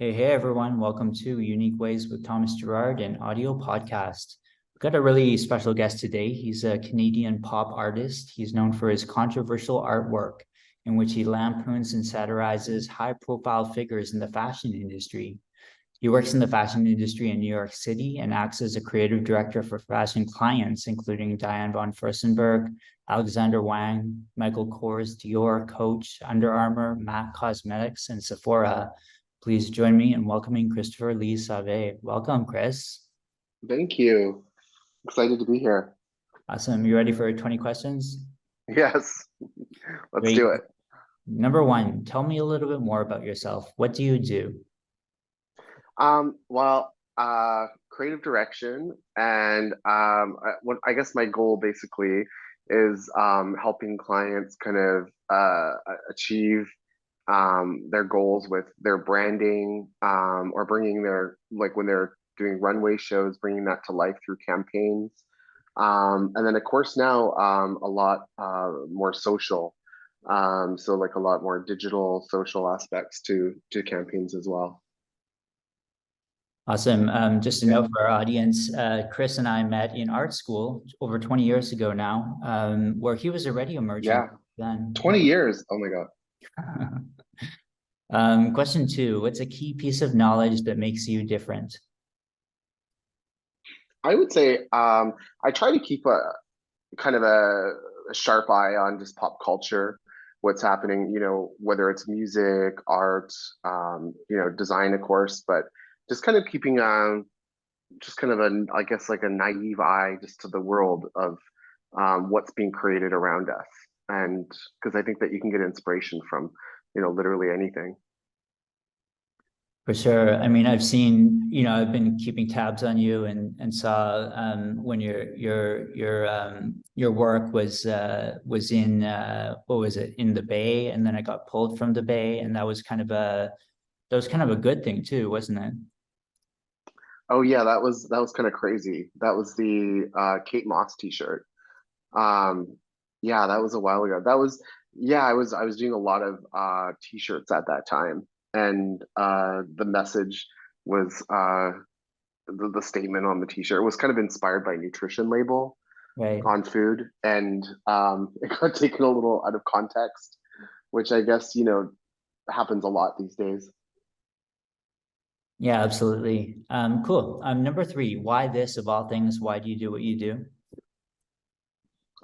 Hey everyone, welcome to Unique Ways with Thomas Gerard, an audio podcast. We've got a really special guest today. He's a Canadian pop artist. He's known for his controversial artwork in which he lampoons and satirizes high-profile figures in the fashion industry. He works in the fashion industry in New York City and acts as a creative director for fashion clients, including Diane Von Furstenberg, Alexander Wang, Michael Kors, Dior, Coach, Under Armour, MAC Cosmetics, and Sephora. Please join me in welcoming Christopher Lee Sauvé. Welcome, Chris. Thank you. Excited to be here. Awesome. You ready for 20 questions? Yes, let's Great. do it. Number one, tell me a little bit more about yourself. What do you do? Creative direction, and I guess my goal basically is helping clients kind of achieve their goals with their branding, or bringing their, like when they're doing runway shows, bringing that to life through campaigns. And then of course now a lot more social, so like a lot more digital social aspects to campaigns as well. Awesome. Just a Yeah. note for our audience, Chris and I met in art school over 20 years ago now, where he was already emerging Yeah, then. 20 years. Oh my God. Question two, what's a key piece of knowledge that makes you different? I would say I try to keep a kind of a sharp eye on just pop culture, what's happening, whether it's music, art, design, of course, but just kind of keeping just kind of I guess like a naive eye just to the world of what's being created around us. And because I think that you can get inspiration from, literally anything. For sure. I mean, I've seen, I've been keeping tabs on you and saw when your work was in what was it, in the Bay, and then I got pulled from the Bay, and that was kind of a good thing too, wasn't it? Oh yeah, that was kind of crazy. That was the Kate Moss t-shirt. Um, yeah, that was a while ago. Yeah, I was doing a lot of t-shirts at that time, and the message was the statement on the t-shirt was kind of inspired by a nutrition label Right. on food, and it got taken a little out of context, which I guess happens a lot these days. Yeah, absolutely. Cool. Number three, why this of all things? Why do you do what you do?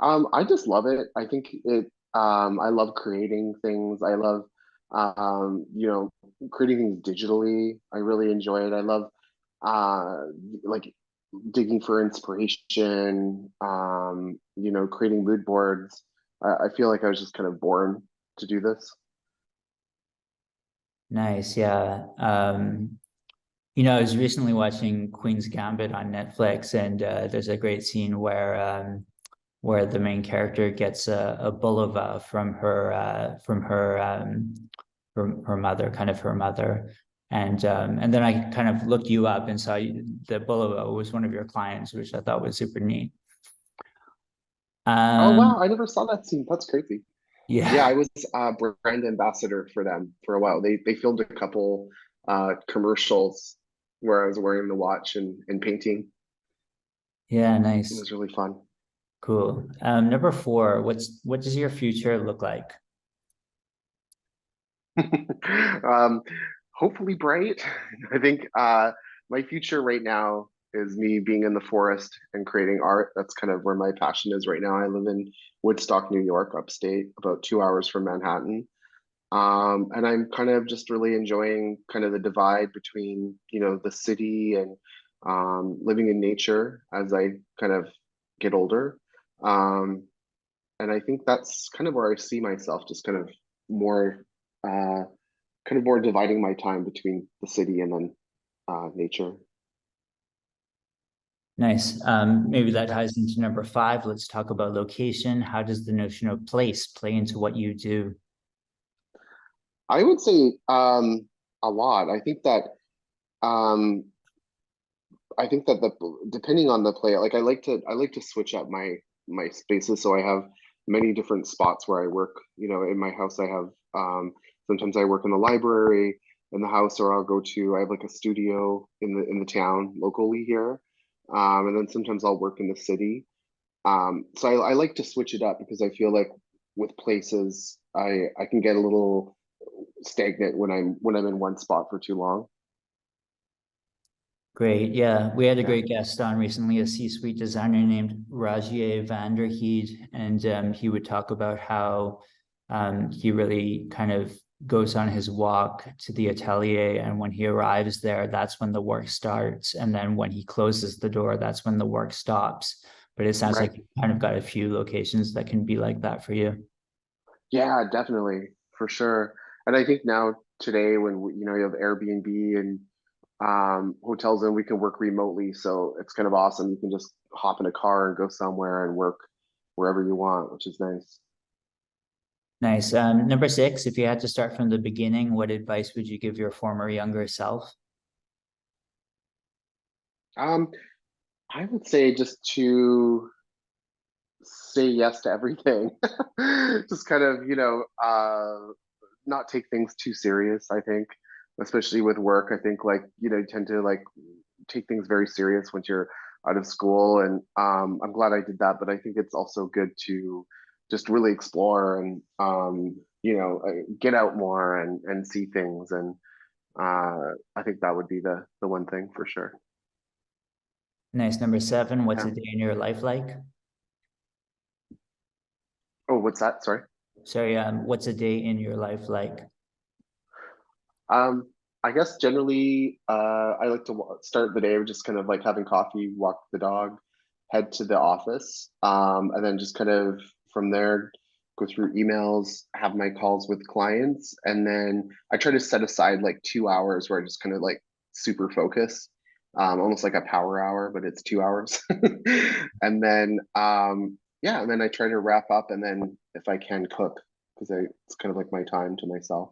I just love it. I think it. I love creating things. I love, um, you know, creating things digitally. I really enjoy it. I love, uh, like digging for inspiration. Creating mood boards. I feel like I was just kind of born to do this. Nice. Yeah. I was recently watching Queen's Gambit on Netflix, and there's a great scene where the main character gets a bulova from her mother, kind of her mother, and then I kind of looked you up and saw the bulova was one of your clients, which I thought was super neat. Oh Um, wow, I never saw that scene. That's crazy. Yeah, yeah, I was brand ambassador for them for a while. They filmed a couple commercials where I was wearing the watch and painting. yeah, It nice, was really fun. cool. Number four, what does your future look like? um, Hopefully bright. I think my future right now is me being in the forest and creating art. That's kind of where my passion is right now. I live in Woodstock, New York, upstate, about 2 hours from Manhattan. And I'm kind of just really enjoying kind of the divide between, the city and living in nature as I kind of get older. Um, and I think that's kind of where I see myself, just more, uh, kind of more dividing my time between the city and then nature. Nice. Maybe that ties into number five. Let's talk about location. How does the notion of place play into what you do? I would say a lot. Um, I think that the depending on the play, like I like to switch up my spaces. So I have many different spots where I work. In my house I have sometimes I work in the library. in the house, or I'll go to, I have like a studio in the town locally here. And then sometimes I'll work in the city. So I like to switch it up because I feel like with places I can get a little stagnant when I'm in one spot for too long. Great. Yeah, we had a Yeah, great guest on recently, a C-suite designer named Rajiv Vanderheed, and he would talk about how he really kind of goes on his walk to the atelier, and when he arrives there, that's when the work starts, and then when he closes the door, that's when the work stops. But it sounds right. like you kind of got a few locations that can be like that for you. Yeah, definitely, for sure. And I think now today when you have Airbnb and hotels and we can work remotely, so it's kind of awesome. You can just hop in a car and go somewhere and work wherever you want, which is nice. Nice. Number six, if you had to start from the beginning, what advice would you give your former younger self? Um, I would say just to say yes to everything. Just kind of, not take things too serious, I think, especially with work. I think like, you tend to like take things very serious once you're out of school. And I'm glad I did that, but I think it's also good to just really explore and get out more and see things. And I think that would be the one thing for sure. Nice. Number seven, what's Yeah. a day in your life like? Oh, what's that? Sorry. Sorry, what's a day in your life like? Um, I guess generally, I like to start the day with just kind of like having coffee, walk the dog, head to the office, and then just kind of from there go through emails, have my calls with clients, and then I try to set aside like 2 hours where I just kind of like super focus, almost like a power hour, but it's 2 hours. And then, yeah, and then I try to wrap up, and then if I can cook, because it's kind of like my time to myself.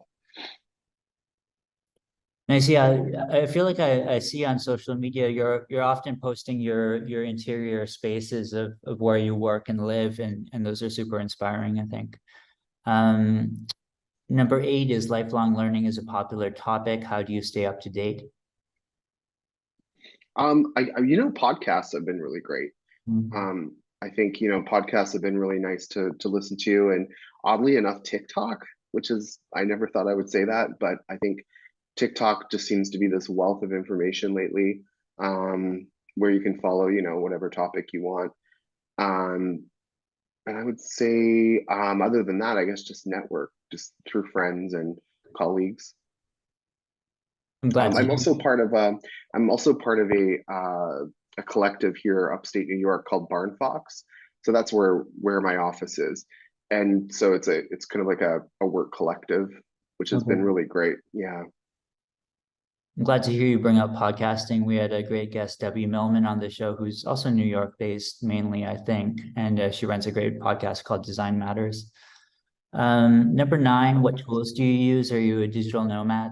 Nice. Yeah, I feel like I see on social media you're often posting your interior spaces of where you work and live, and those are super inspiring, I think. Um, Number eight is lifelong learning is a popular topic. How do you stay up to date? Podcasts have been really great. Mm. I think, podcasts have been really nice to listen to. And oddly enough, TikTok, which is, I never thought I would say that, but I think TikTok just seems to be this wealth of information lately, where you can follow, whatever topic you want. Um, and I would say, other than that, I guess just network, just through friends and colleagues. I'm glad to I'm hear. also part of a collective here upstate New York called Barn Fox. So that's where my office is. And so it's kind of like a work collective, which has been Okay. really great. Yeah. I'm glad to hear you bring up podcasting. We had a great guest, Debbie Millman, on the show, who's also New York based mainly, I think, and she runs a great podcast called Design Matters. Number nine, what tools do you use? Are you a digital nomad?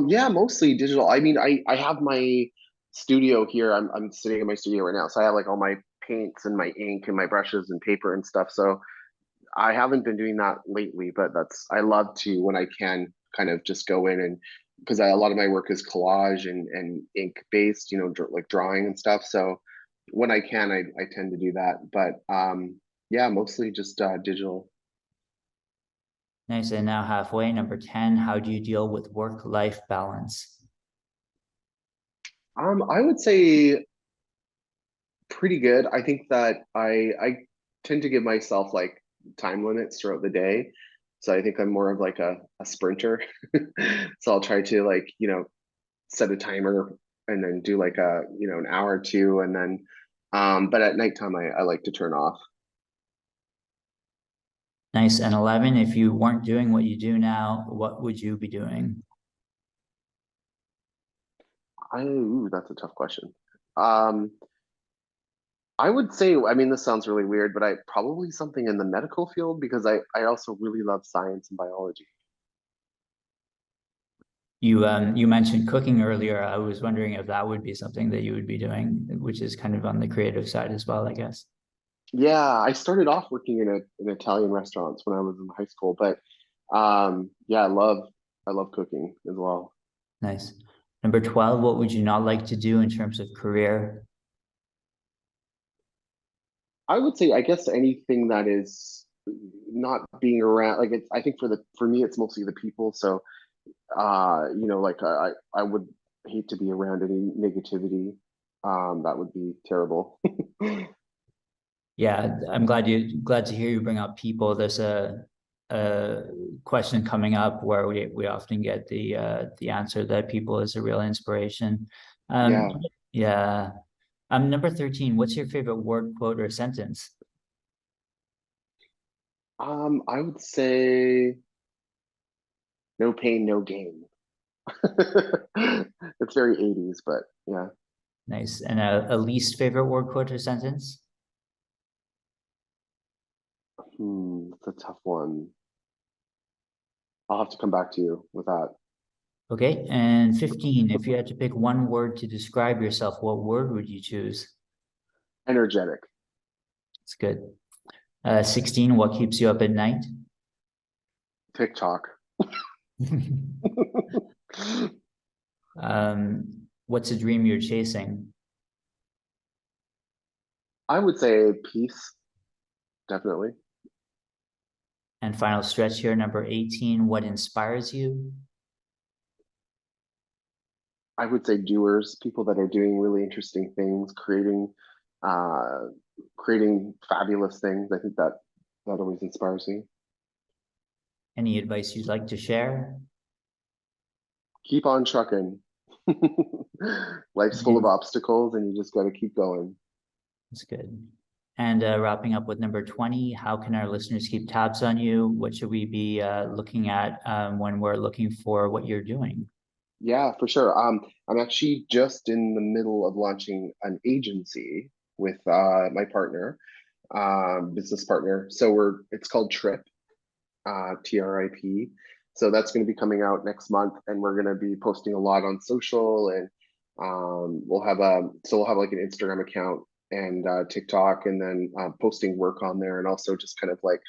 Yeah, mostly digital. I mean, I have my studio here. I'm sitting in my studio right now. So I have like all my paints and my ink and my brushes and paper and stuff. So I haven't been doing that lately, but I love to when I can kind of just go in and because a lot of my work is collage and ink based, like drawing and stuff. So when I can, I tend to do that. But yeah, mostly just digital. Nice. And now halfway, number 10, how do you deal with work-life balance? I would say pretty good. I think that I tend to give myself like time limits throughout the day. So I think I'm more of like a sprinter. So I'll try to like, set a timer and then do like an hour or two and then but at nighttime I like to turn off. Nice. And 11, if you weren't doing what you do now, what would you be doing? Ooh, that's a tough question. Um I would say, I mean, this sounds really weird, but I probably something in the medical field because I also really love science and biology. You mentioned cooking earlier. I was wondering if that would be something that you would be doing, which is kind of on the creative side as well, I guess. Yeah, I started off working in Italian restaurants when I was in high school, but yeah, I love cooking as well. Nice. Number 12, what would you not like to do in terms of career? I would say, I guess anything that is not being around, like it's, I think for me, it's mostly the people. So, like I would hate to be around any negativity. That would be terrible. Yeah, I'm glad to hear you bring up people. There's a question coming up where we often get the answer that people is a real inspiration. Yeah. Yeah. Number 13, what's your favorite word, quote, or sentence? I would say no pain, no gain. It's very 80s, but yeah. Nice. And a least favorite word, quote, or sentence? It's a tough one. I'll have to come back to you with that. Okay. And 15, if you had to pick one word to describe yourself, what word would you choose? Energetic. It's good. 16, what keeps you up at night? TikTok. What's a dream you're chasing? I would say peace, definitely. And final stretch here, number 18, what inspires you? I would say doers, people that are doing really interesting things, uh, creating fabulous things. I think that always inspires me. Any advice you'd like to share? Keep on trucking. Life's full of obstacles, and you just got to keep going. That's good. And wrapping up with number 20, how can our listeners keep tabs on you? What should we be looking at when we're looking for what you're doing? Yeah, for sure. I'm actually just in the middle of launching an agency with my partner, business partner. So it's called Trip, TRIP. So that's going to be coming out next month, and we're going to be posting a lot on social, and we'll have like an Instagram account and TikTok, and then posting work on there, and also just kind of like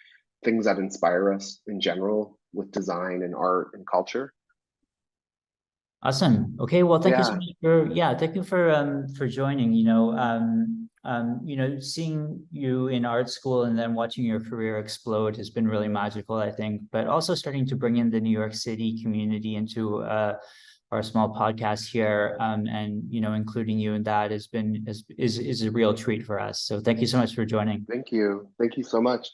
things that inspire us in general with design and art and culture. Awesome. Okay. Well, thank you so Yeah, much thank you for joining. Seeing you in art school and then watching your career explode has been really magical, I think. But also starting to bring in the New York City community into our small podcast here, and including you in that has been is a real treat for us. So thank you so much for joining. thank you so much.